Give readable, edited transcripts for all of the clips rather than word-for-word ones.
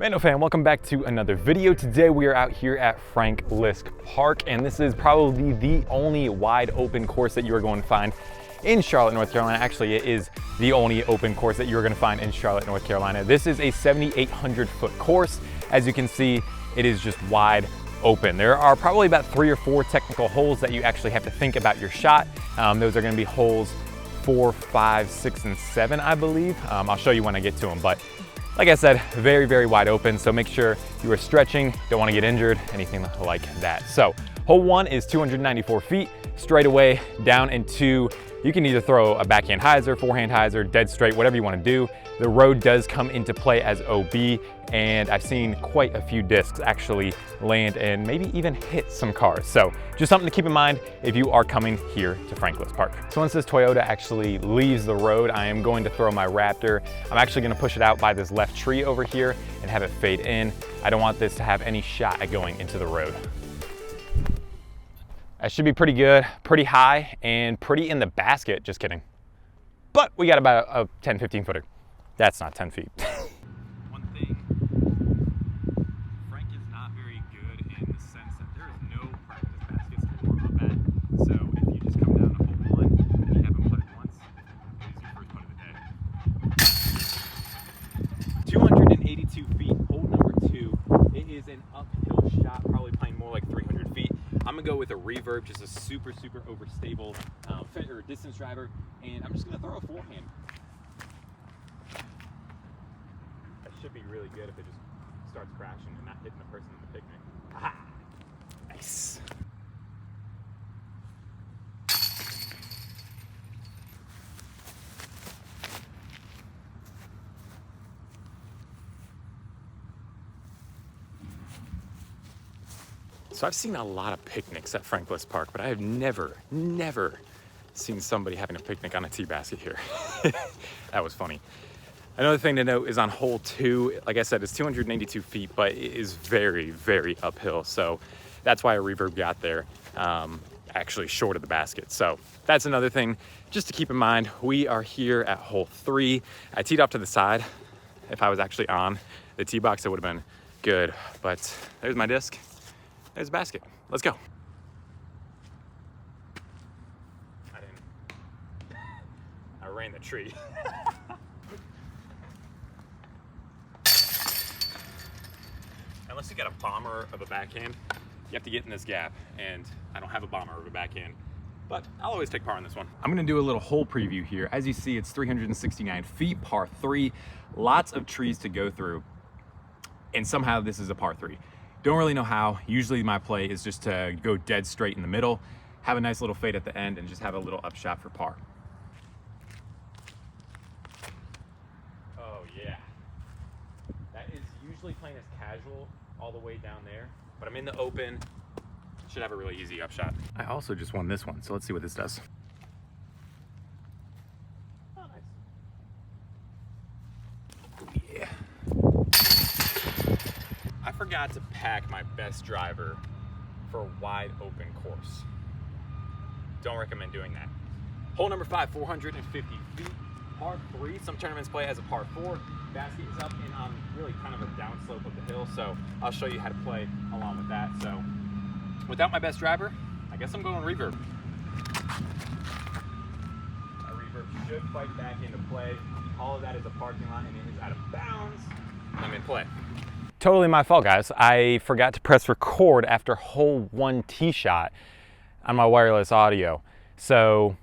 Mando fan, welcome back to another video. Today we are out here at Liske Park, and this is probably the only wide open course that you are going to find in Charlotte, North Carolina. Actually, it is the only open course that you're going to find in Charlotte, North Carolina. This is a 7,800 foot course. As you can see, it is just wide open. There are probably about 3 or 4 technical holes that you actually have to think about your shot. Those are going to be holes 4, 5, 6, and 7, I believe. I'll show you when I get to them, but like I said, very, very wide open. So make sure you are stretching, don't want to get injured, anything like that. So hole 1 is 294 feet, straight away down into, you can either throw a backhand hyzer, forehand hyzer, dead straight, whatever you want to do. The road does come into play as OB, and I've seen quite a few discs actually land and maybe even hit some cars. So just something to keep in mind if you are coming here to Liske Park. So once this Toyota actually leaves the road, I am going to throw my Raptor. I'm actually going to push it out by this left tree over here and have it fade in. I don't want this to have any shot at going into the road. That should be pretty good, pretty high, and pretty in the basket, just kidding. But we got about a 10, 15 footer. That's not 10 feet. One thing, Frank is not very good in the sense that there is no practice baskets to warm up at. So if you just come down to hole 1 and you haven't putted once, it's your first putt of the day. 282 feet, hole number 2. It is an uphill shot, probably playing more like 300 feet. I'm gonna go with a reverb, just a super, super overstable or distance driver, and I'm just gonna throw a forehand. That should be really good if it just starts crashing and not hitting the person in the picnic. Aha! Nice. So I've seen a lot of picnics at Liske Park, but I have never seen somebody having a picnic on a tee basket here. That was funny. Another thing to note is on hole 2, like I said, it's 282 feet, but it is very, very uphill. So that's why a reverb got there, actually short of the basket. So that's another thing just to keep in mind. We are here at hole 3. I teed off to the side. If I was actually on the tee box, it would have been good, but there's my disc. There's a basket. Let's go. I ran the tree. Unless you got a bomber of a backhand, you have to get in this gap, and I don't have a bomber of a backhand, but I'll always take par on this one. I'm gonna do a little hole preview here. As you see, it's 369 feet, par 3, lots of trees to go through, and somehow this is a par 3. Don't really know how. Usually my play is just to go dead straight in the middle, have a nice little fade at the end, and just have a little upshot for par. Oh yeah. That is usually playing as casual all the way down there, but I'm in the open. Should have a really easy upshot. I also just won this one, so let's see what this does. Oh, nice. Yeah. I forgot to pack my best driver for a wide open course. Don't recommend doing that. Hole number 5, 450 feet, par 3. Some tournaments play as a par 4. Basket is up and on really kind of a downslope of the hill, so I'll show you how to play along with that. So without my best driver, I guess I'm going reverb. My reverb should fight back into play. All of that is a parking lot and it is out of bounds. I'm in play. Totally my fault, guys. I forgot to press record after hole 1 tee shot on my wireless audio. So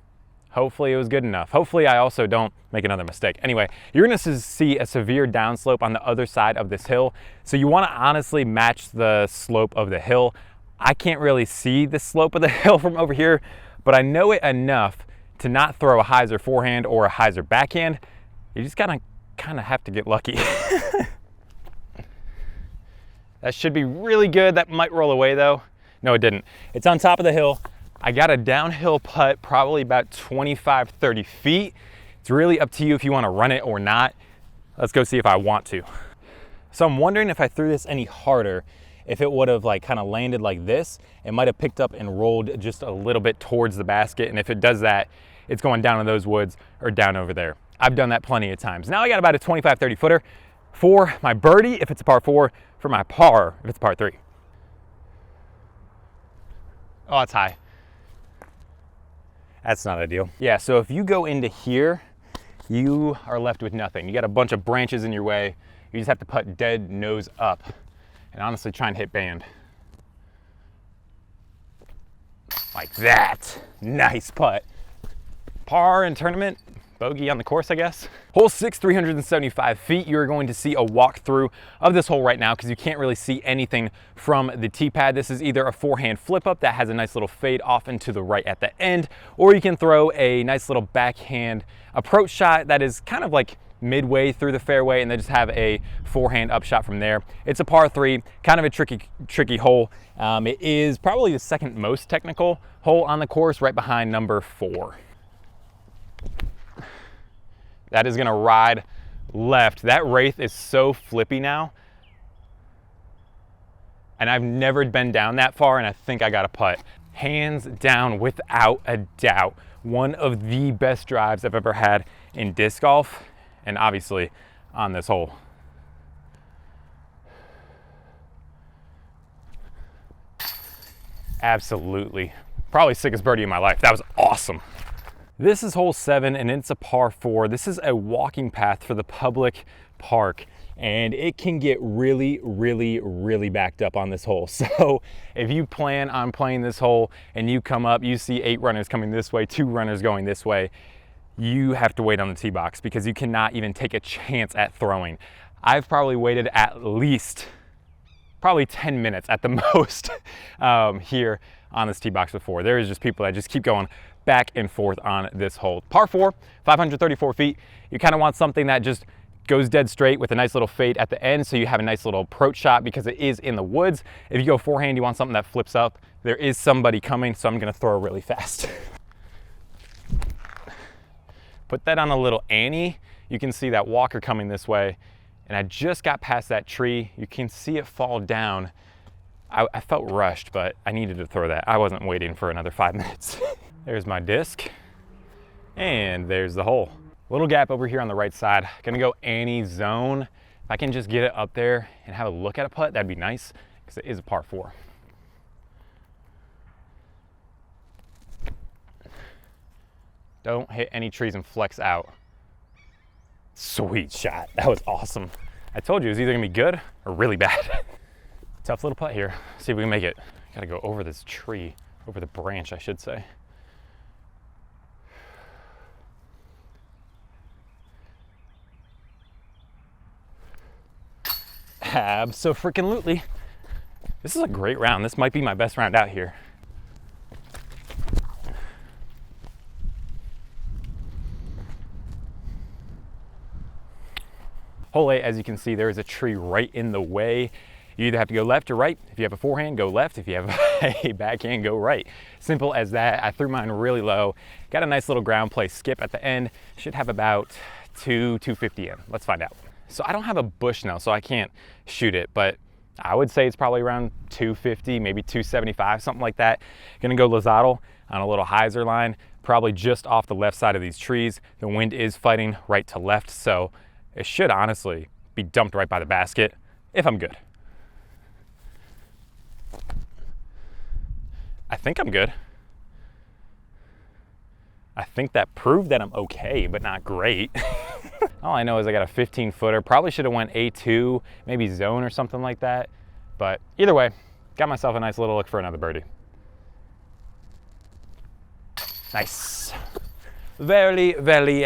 hopefully it was good enough. Hopefully I also don't make another mistake. Anyway, you're gonna see a severe downslope on the other side of this hill. So you wanna honestly match the slope of the hill. I can't really see the slope of the hill from over here, but I know it enough to not throw a hyzer forehand or a hyzer backhand. You just gotta kind of have to get lucky. That should be really good. That might roll away though. No, it didn't. It's on top of the hill. I got a downhill putt, probably about 25, 30 feet. It's really up to you if you want to run it or not. Let's go see if I want to. So I'm wondering if I threw this any harder, if it would have like kind of landed like this, it might have picked up and rolled just a little bit towards the basket. And if it does that, it's going down in those woods or down over there. I've done that plenty of times. Now I got about a 25, 30 footer. for my birdie if it's a par 4, for my par if it's a par 3. Oh, it's high. That's not ideal. Yeah, so if you go into here, you are left with nothing. You got a bunch of branches in your way. You just have to putt dead nose up and honestly try and hit band. Like that. Nice putt. Par in tournament, bogey on the course, I guess. Hole 6, 375 feet. You're going to see a walkthrough of this hole right now because you can't really see anything from the tee pad. This is either a forehand flip up that has a nice little fade off and to the right at the end, or you can throw a nice little backhand approach shot that is kind of like midway through the fairway and then just have a forehand up shot from there. It's a par 3, kind of a tricky hole. It is probably the second most technical hole on the course, right behind number 4. That is gonna ride left. That Wraith is so flippy now. And I've never been down that far, and I think I got a putt. Hands down, without a doubt, one of the best drives I've ever had in disc golf, and obviously on this hole. Absolutely. Probably sickest birdie of my life. That was awesome. This is hole 7 and it's a par 4. This is a walking path for the public park and it can get really backed up on this hole. So if you plan on playing this hole and you come up, you see 8 runners coming this way, 2 runners going this way, you have to wait on the tee box because you cannot even take a chance at throwing. I've probably waited at least probably 10 minutes at the most here on this tee box before. There is just people that just keep going back and forth on this hole. Par 4, 534 feet. You kind of want something that just goes dead straight with a nice little fade at the end so you have a nice little approach shot because it is in the woods. If you go forehand, you want something that flips up. There is somebody coming, so I'm gonna throw really fast. Put that on a little Annie. You can see that walker coming this way, and I just got past that tree. You can see it fall down. I felt rushed, but I needed to throw that. I wasn't waiting for another 5 minutes. There's my disc, and there's the hole. Little gap over here on the right side. Gonna go Annie zone. If I can just get it up there and have a look at a putt, that'd be nice, because it is a par 4. Don't hit any trees and flex out. Sweet shot, that was awesome. I told you it was either gonna be good or really bad. Tough little putt here. See if we can make it. Gotta go over this tree, over the branch, I should say. Abso-freaking-lutely. This is a great round. This might be my best round out here. Hole 8, as you can see, there is a tree right in the way. You either have to go left or right. If you have a forehand, go left. If you have a backhand, go right. Simple as that. I threw mine really low. Got a nice little ground play skip at the end. Should have about 250 in. Let's find out. So I don't have a bush now, so I can't shoot it, but I would say it's probably around 250, maybe 275, something like that. Gonna go Lozado on a little hyzer line, probably just off the left side of these trees. The wind is fighting right to left, so it should honestly be dumped right by the basket if I'm good. I think I'm good. I think that proved that I'm okay, but not great. All I know is I got a 15-footer. Probably should have went A2, maybe zone or something like that. But either way, got myself a nice little look for another birdie. Nice. Very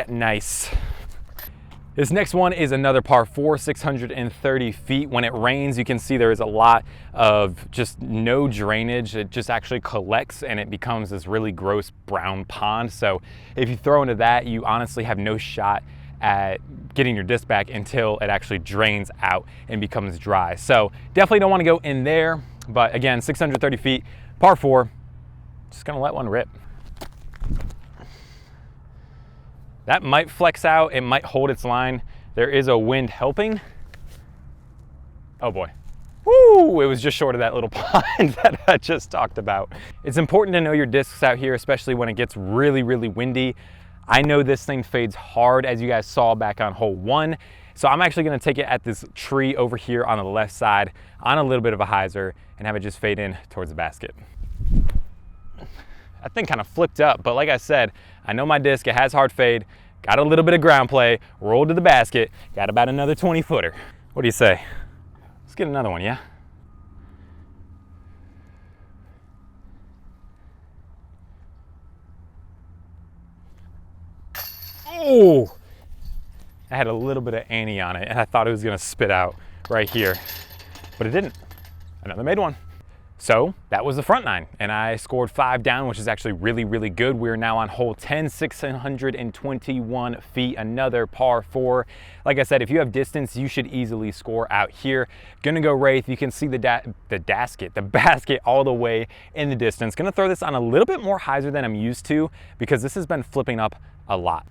nice. This next one is another par 4, 630 feet. When it rains, you can see there is a lot of just no drainage. It just actually collects and it becomes this really gross brown pond. So if you throw into that, you honestly have no shot at getting your disc back until it actually drains out and becomes dry. So definitely don't want to go in there. But again, 630 feet, par 4, just gonna let one rip. That might flex out, it might hold its line. There is a wind helping. Oh boy. Woo, it was just short of that little pond that I just talked about. It's important to know your discs out here, especially when it gets really windy. I know this thing fades hard, as you guys saw back on hole 1. So I'm actually gonna take it at this tree over here on the left side on a little bit of a hyzer and have it just fade in towards the basket. That thing kind of flipped up, but like I said, I know my disc, it has hard fade, got a little bit of ground play, rolled to the basket, got about another 20 footer. What do you say? Let's get another one, yeah? Oh! I had a little bit of Annie on it and I thought it was gonna spit out right here, but it didn't. Another made one. So that was the front nine and I scored 5 down, which is actually really, really good. We're now on hole 10, 621 feet, another par 4. Like I said, if you have distance, you should easily score out here. Gonna go Wraith. You can see the basket all the way in the distance. Gonna throw this on a little bit more hyzer than I'm used to because this has been flipping up a lot.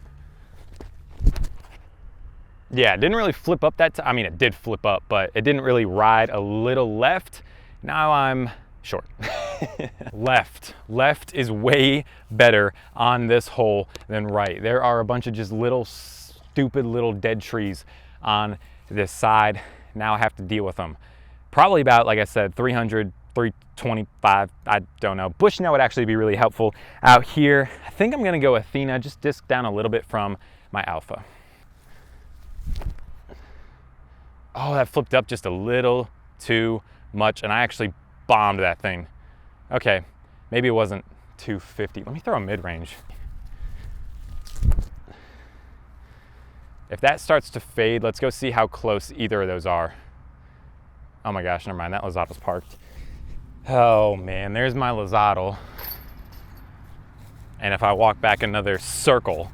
Yeah, it didn't really flip up that time. I mean, it did flip up, but it didn't really ride a little left. Now I'm short. Left is way better on this hole than right. There are a bunch of just little stupid little dead trees on this side. Now I have to deal with them. Probably about, like I said, 300, 325, I don't know. Bushnell would actually be really helpful out here. I think I'm gonna go Athena, just disc down a little bit from my Alpha. Oh, that flipped up just a little too much and I actually bombed that thing. Okay, maybe it wasn't 250. Let me throw a mid-range. If that starts to fade, let's go see how close either of those are. Oh my gosh, never mind, that Lozato's parked. Oh man, there's my Lozato. And if I walk back another circle,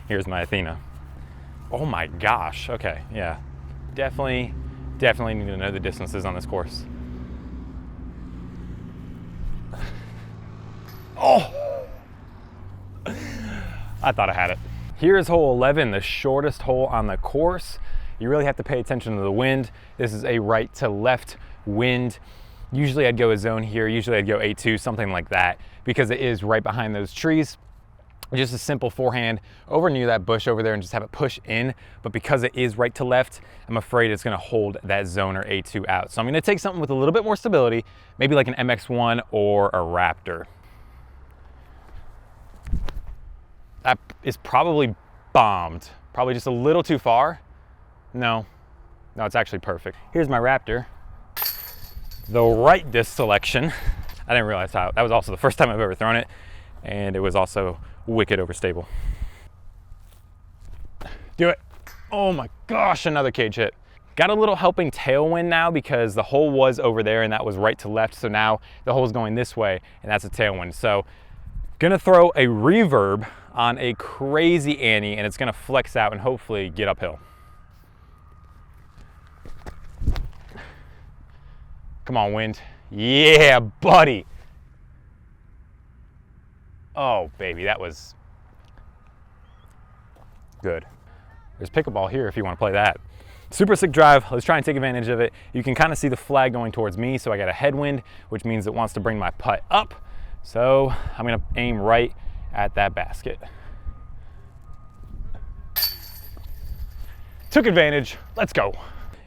here's my Athena. Oh my gosh, okay, yeah. Definitely need to know the distances on this course. Oh! I thought I had it. Here is hole 11, the shortest hole on the course. You really have to pay attention to the wind. This is a right to left wind. Usually I'd go a zone here, usually I'd go A2, something like that, because it is right behind those trees. Just a simple forehand over near that bush over there and just have it push in. But because it is right to left, I'm afraid it's gonna hold that zone or A2 out. So I'm gonna take something with a little bit more stability, maybe like an MX1 or a Raptor. That is probably bombed. Probably just a little too far. No, it's actually perfect. Here's my Raptor. The right disc selection. I didn't realize how, that was also the first time I've ever thrown it. And it was also wicked overstable. Do it. Oh my gosh, another cage hit. Got a little helping tailwind now because the hole was over there and that was right to left. So now the hole is going this way and that's a tailwind. So gonna throw a reverb on a crazy Annie and it's gonna flex out and hopefully get uphill. Come on, wind. Yeah, buddy. Oh, baby, that was good. There's pickleball here if you want to play that. Super sick drive. Let's try and take advantage of it. You can kind of see the flag going towards me, so I got a headwind, which means it wants to bring my putt up. So I'm going to aim right at that basket. Took advantage. Let's go.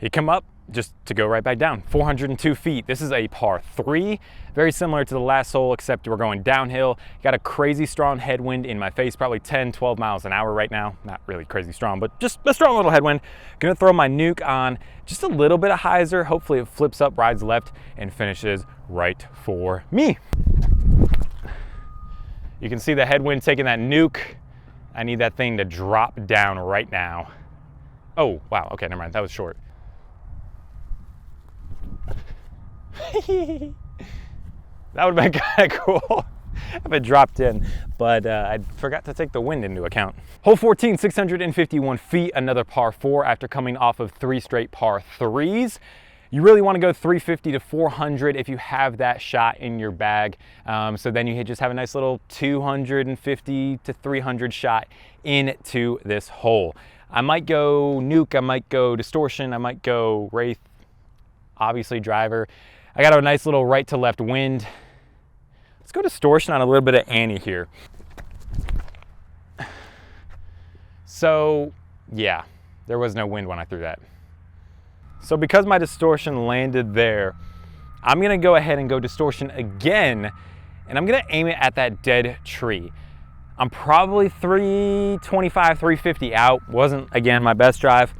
You come up just to go right back down. 402 feet. This is a par 3. Very similar to the last hole, except we're going downhill. Got a crazy strong headwind in my face, probably 10, 12 miles an hour right now. Not really crazy strong, but just a strong little headwind. Gonna throw my nuke on just a little bit of hyzer. Hopefully it flips up, rides left, and finishes right for me. You can see the headwind taking that nuke. I need that thing to drop down right now. Oh, wow, okay, never mind, that was short. That would have been kind of cool if it dropped in, but I forgot to take the wind into account. Hole 14, 651 feet, another par 4 after coming off of 3 straight par 3s. You really want to go 350 to 400 if you have that shot in your bag. So then you just have a nice little 250 to 300 shot into this hole. I might go nuke, I might go distortion, I might go wraith, obviously driver. I got a nice little right to left wind. Let's go distortion on a little bit of Annie here. So yeah, There was no wind when I threw that. So because my distortion landed there, I'm gonna go ahead and go distortion again, and I'm gonna aim it at that dead tree. I'm probably 325, 350 out. Wasn't, again, my best drive.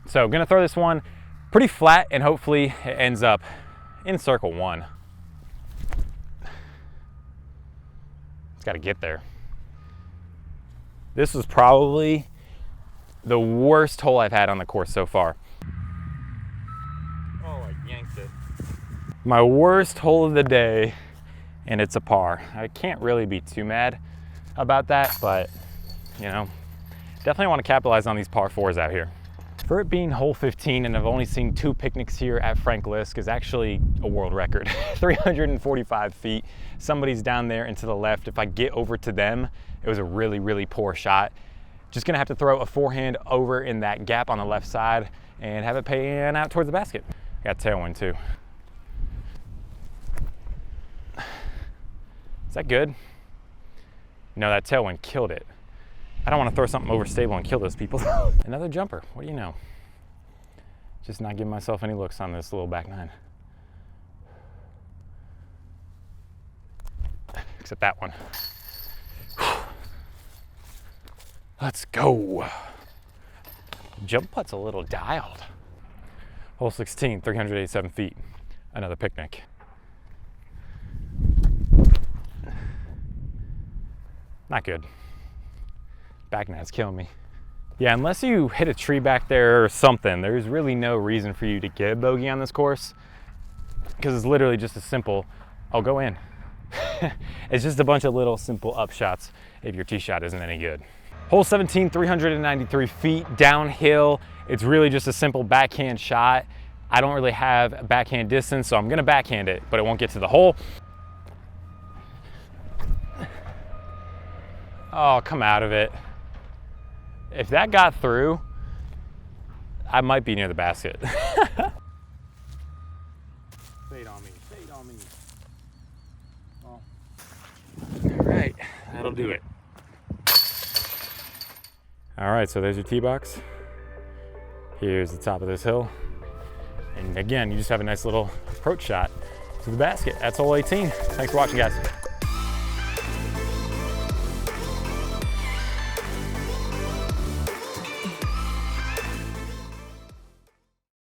So I'm gonna throw this one pretty flat, and hopefully it ends up in circle one. It's gotta get there. This was probably the worst hole I've had on the course so far. Oh, I yanked it. My worst hole of the day, and it's a par. I can't really be too mad about that, but you know, definitely want to capitalize on these par fours out here. For it being hole 15, and I've only seen 2 picnics here at Frank Liske, is actually a world record. 345 feet. Somebody's down there and to the left. If I get over to them, it was a really, really poor shot. Just gonna have to throw a forehand over in that gap on the left side and have it pan out towards the basket. Got tailwind too. Is that good? No, that tailwind killed it. I don't want to throw something overstable and kill those people. Another jumper, what do you know? Just not giving myself any looks on this little back nine. Except that one. Let's go. Jump putt's a little dialed. Hole 16, 387 feet. Another picnic. Not good. Back nine's killing me. Yeah, unless you hit a tree back there or something, there's really no reason for you to get a bogey on this course, because it's literally just a simple, I'll go in. It's just a bunch of little simple up shots if your tee shot isn't any good. Hole 17, 393 feet downhill. It's really just a simple backhand shot. I don't really have backhand distance, so I'm gonna backhand it, but it won't get to the hole. Oh, come out of it. If that got through, I might be near the basket. Fade on me, fade on me. Well, all right, that'll do it. All right, so there's your tee box. Here's the top of this hill. And again, you just have a nice little approach shot to the basket. That's hole 18. Thanks for watching, guys.